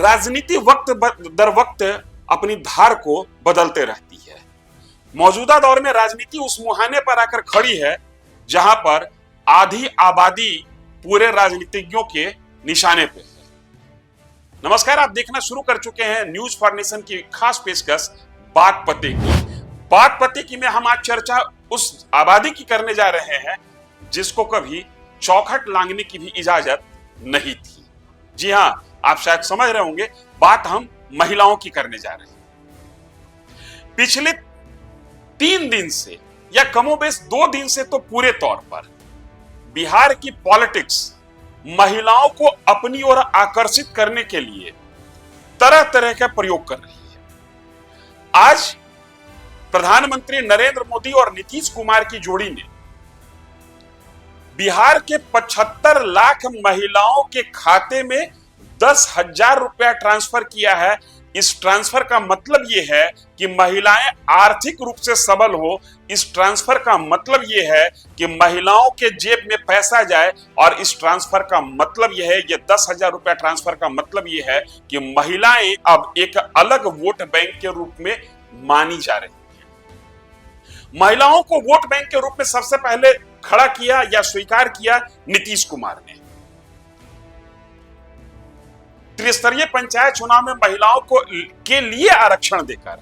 राजनीति वक्त दर वक्त अपनी धार को बदलते रहती है। मौजूदा दौर में राजनीति उस मुहाने पर आकर खड़ी है जहां पर आधी आबादी पूरे राजनीतिज्ञों के निशाने पे है। नमस्कार, आप देखना शुरू कर चुके हैं न्यूज फॉर नेशन की खास पेशकश बात पते की। बात पते की में हम आज चर्चा उस आबादी की करने जा रहे हैं जिसको कभी चौखट लांघने की भी इजाजत नहीं थी। जी हां, आप शायद समझ रहे होंगे, बात हम महिलाओं की करने जा रहे हैं। पिछले 3 दिन से या कमोबेश 2 दिन से तो पूरे तौर पर बिहार की पॉलिटिक्स महिलाओं को अपनी ओर आकर्षित करने के लिए तरह तरह का प्रयोग कर रही है। आज प्रधानमंत्री नरेंद्र मोदी और नीतीश कुमार की जोड़ी ने बिहार के 75 लाख महिलाओं के खाते में 10,000 रुपया ट्रांसफर किया है। इस ट्रांसफर का मतलब यह है कि महिलाएं आर्थिक रूप से सबल हो। इस ट्रांसफर का मतलब यह है कि महिलाओं के जेब में पैसा जाए, और इस ट्रांसफर का मतलब यह है, ये 10,000 रुपया ट्रांसफर का मतलब यह है कि महिलाएं अब एक अलग वोट बैंक के रूप में मानी जा रही हैं। महिलाओं को वोट बैंक के रूप में सबसे पहले खड़ा किया या स्वीकार किया नीतीश कुमार ने। त्रिस्तरीय पंचायत चुनाव में महिलाओं के लिए आरक्षण देकर,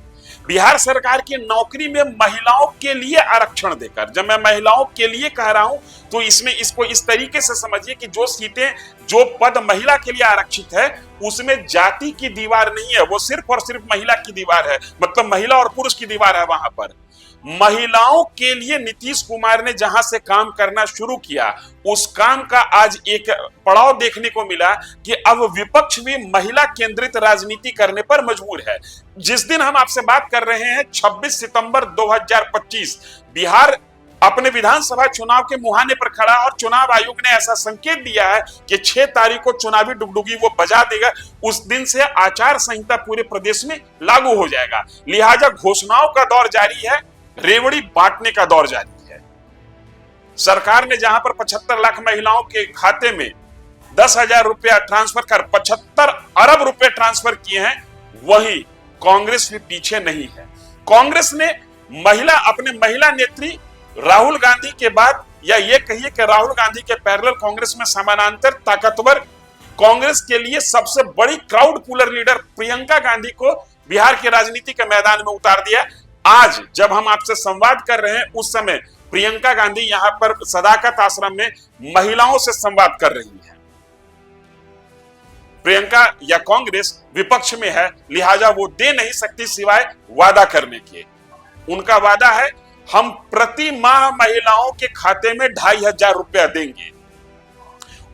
बिहार सरकार की नौकरी में महिलाओं के लिए आरक्षण देकर, जब मैं महिलाओं के लिए कह रहा हूं तो इसमें इसको इस तरीके से समझिए कि जो सीटें, जो पद महिला के लिए आरक्षित है उसमें जाति की दीवार नहीं है, वो सिर्फ और सिर्फ महिला की दीवार है, मतलब महिला और पुरुष की दीवार है। वहां पर महिलाओं के लिए नीतीश कुमार ने जहां से काम करना शुरू किया, उस काम का आज एक पड़ाव देखने को मिला कि अब विपक्ष भी महिला केंद्रित राजनीति करने पर मजबूर है। जिस दिन हम आपसे बात कर रहे हैं 26 सितंबर 2025, बिहार अपने विधानसभा चुनाव के मुहाने पर खड़ा, और चुनाव आयोग ने ऐसा संकेत दिया है कि 6 तारीख को चुनावी डुगडुगी वो बजा देगा। उस दिन से आचार संहिता पूरे प्रदेश में लागू हो जाएगा। लिहाजा घोषणाओं का दौर जारी है, रेवड़ी बांटने का दौर जारी है। सरकार ने जहां पर 75 लाख महिलाओं के खाते में 10,000 रुपया ट्रांसफर कर 75 अरब रुपए ट्रांसफर किए हैं, वहीं कांग्रेस भी पीछे नहीं है। कांग्रेस ने अपने महिला नेत्री राहुल गांधी के बाद, या ये कहिए कि राहुल गांधी के पैरेलल कांग्रेस में समानांतर ताकतवर कांग्रेस के लिए सबसे बड़ी crowd puller leader Priyanka Gandhi को बिहार की राजनीति के मैदान में उतार दिया। आज जब हम आपसे संवाद कर रहे हैं उस समय प्रियंका गांधी यहां पर सदाकत आश्रम में महिलाओं से संवाद कर रही है। प्रियंका या कांग्रेस विपक्ष में है, लिहाजा वो दे नहीं सकती सिवाय वादा करने के। उनका वादा है, हम प्रति माह महिलाओं के खाते में 2,500 रुपया देंगे।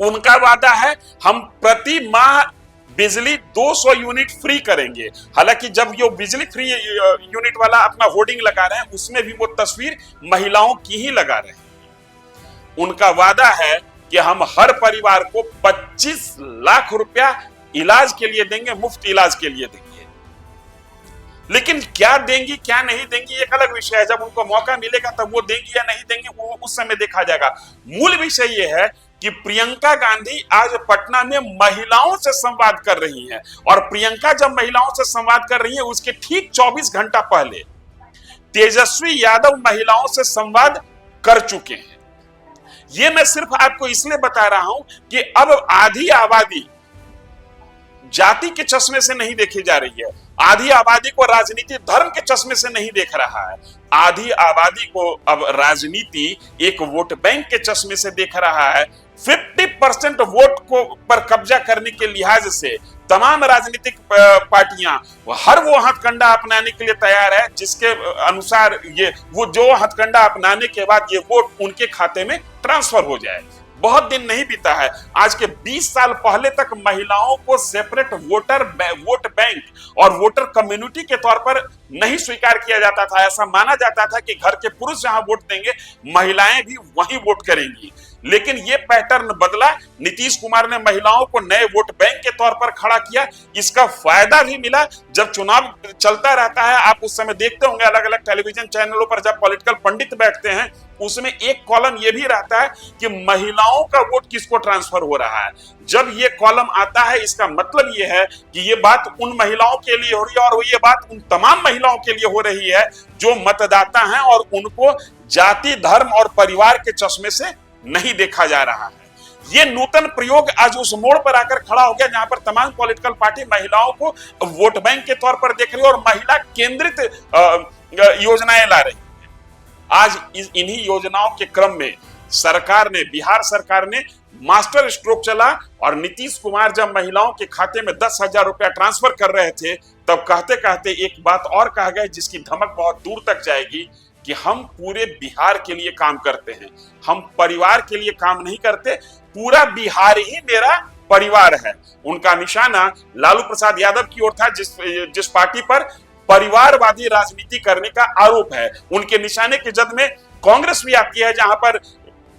उनका वादा है, हम प्रति माह बिजली 200 यूनिट फ्री करेंगे। हालांकि जब ये बिजली फ्री यूनिट वाला अपना होर्डिंग लगा रहे हैं उसमें भी वो तस्वीर महिलाओं की ही लगा रहे हैं। उनका वादा है कि हम हर परिवार को 25 लाख रुपया इलाज के लिए देंगे, मुफ्त इलाज के लिए देंगे। लेकिन क्या देंगी क्या नहीं देंगी एक अलग विषय है। जब उनको मौका मिलेगा तब वो देंगी या नहीं देंगी वो उस समय देखा जाएगा। मूल विषय ये है कि प्रियंका गांधी आज पटना में महिलाओं से संवाद कर रही हैं, और प्रियंका जब महिलाओं से संवाद कर रही है उसके ठीक 24 घंटा पहले तेजस्वी यादव महिलाओं से संवाद कर चुके हैं। ये मैं सिर्फ आपको इसलिए बता रहा हूं कि अब आधी आबादी जाति के चश्मे से नहीं देखी जा रही है, आधी आबादी को राजनीति धर्म के चश्मे से नहीं देख रहा है, आधी आबादी को अब राजनीति एक वोट बैंक के चश्मे से देख रहा है। 50% वोट को पर कब्जा करने के लिहाज से तमाम राजनीतिक पार्टियां हर वो हथकंडा अपनाने के लिए तैयार है जिसके अनुसार ये वो जो हथकंडा अपनाने के बाद ये वोट उनके खाते में ट्रांसफर हो जाए। बहुत दिन नहीं बीता है, आज के 20 साल पहले तक महिलाओं को सेपरेट वोट बैंक और वोटर कम्युनिटी के तौर पर नहीं स्वीकार किया जाता था। ऐसा माना जाता था कि घर के पुरुष जहां वोट देंगे महिलाएं भी वहीं वोट करेंगी। लेकिन ये पैटर्न बदला। नीतीश कुमार ने महिलाओं को नए वोट बैंक के तौर पर खड़ा किया, इसका फायदा भी मिला। जब चुनाव चलता रहता है, आप उस समय देखते होंगे अलग अलग टेलीविजन चैनलों पर जब पॉलिटिकल पंडित बैठते हैं, उसमें एक कॉलम ये भी रहता है कि महिलाओं का वोट किसको ट्रांसफर हो रहा है। जब ये कॉलम आता है, इसका मतलब ये है कि ये बात उन महिलाओं के लिए हो रही है, और ये बात उन तमाम महिलाओं के लिए हो रही है जो मतदाता हैं और उनको जाति, धर्म और परिवार के चश्मे से नहीं देखा जा रहा है। ये नूतन प्रयोग आज उस मोड़ पर आकर खड़ा हो गया जहां पर तमाम पॉलिटिकल पार्टी महिलाओं को वोट बैंक के तौर पर देख रही है और महिला केंद्रित योजनाएं ला रही है। आज इन्हीं योजनाओं के क्रम में बिहार सरकार ने मास्टर स्ट्रोक चला, और नीतीश कुमार जब महिलाओं के खाते में 10,000 रुपया ट्रांसफर कर रहे थे, तब कहते कहते एक बात और कहा गया जिसकी धमक बहुत दूर तक जाएगी कि हम पूरे बिहार के लिए काम करते हैं, हम परिवार के लिए काम नहीं करते, पूरा बिहार ही मेरा परिवार है। उनका निशाना लालू प्रसाद यादव की ओर था, जिस पार्टी पर परिवारवादी राजनीति करने का आरोप है। उनके निशाने की जद में कांग्रेस भी आती है, जहां पर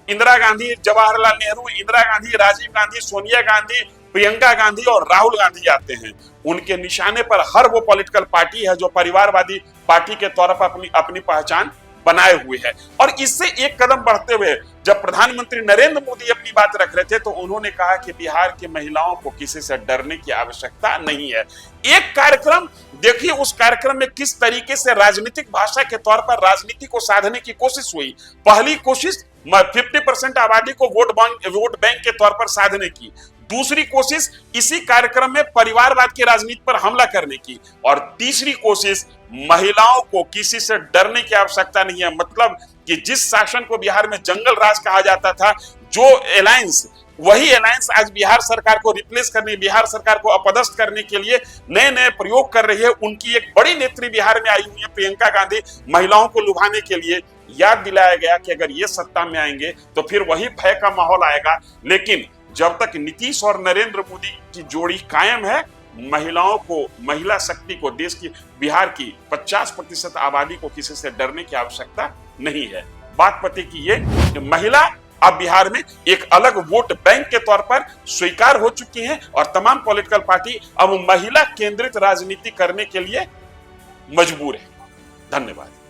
इंदिरा गांधी, जवाहरलाल नेहरू, इंदिरा गांधी, राजीव गांधी, सोनिया गांधी, प्रियंका गांधी और राहुल गांधी आते हैं। उनके निशाने पर हर वो पॉलिटिकल पार्टी है जो परिवारवादी पार्टी के तौर पर अपनी पहचान बनाए हुए है। और इससे एक कदम बढ़ते हुए जब प्रधानमंत्री नरेंद्र मोदी अपनी बात रख रहे थे, तो उन्होंने कहा कि बिहार की महिलाओं को किसी से डरने की आवश्यकता नहीं है। एक कार्यक्रम देखिए, उस कार्यक्रम में किस तरीके से राजनीतिक भाषा के तौर पर राजनीति को साधने की कोशिश हुई। पहली कोशिश 50% आबादी को वोट बैंक के तौर पर साधने की, दूसरी कोशिश इसी कार्यक्रम में परिवारवाद की राजनीति पर हमला करने की, और तीसरी कोशिश महिलाओं को किसी से डरने की आवश्यकता नहीं है। मतलब कि जिस शासन को बिहार में जंगल राज कहा जाता था, जो अलायंस, वही अलायंस आज बिहार सरकार को रिप्लेस करने, बिहार सरकार को अपदस्थ करने के लिए नए नए प्रयोग कर रही है। उनकी एक बड़ी नेत्री बिहार में आई हुई है, प्रियंका गांधी। महिलाओं को लुभाने के लिए याद दिलाया गया कि अगर ये सत्ता में आएंगे तो फिर वही भय का माहौल आएगा। लेकिन जब तक नीतीश और नरेंद्र मोदी की जोड़ी कायम है, महिलाओं को, महिला शक्ति को, देश की, बिहार की 50% आबादी को किसी से डरने की आवश्यकता नहीं है। बात पते की ये कि महिला अब बिहार में एक अलग वोट बैंक के तौर पर स्वीकार हो चुकी हैं, और तमाम पॉलिटिकल पार्टी अब महिला केंद्रित राजनीति करने के लिए मजबूर है। धन्यवाद।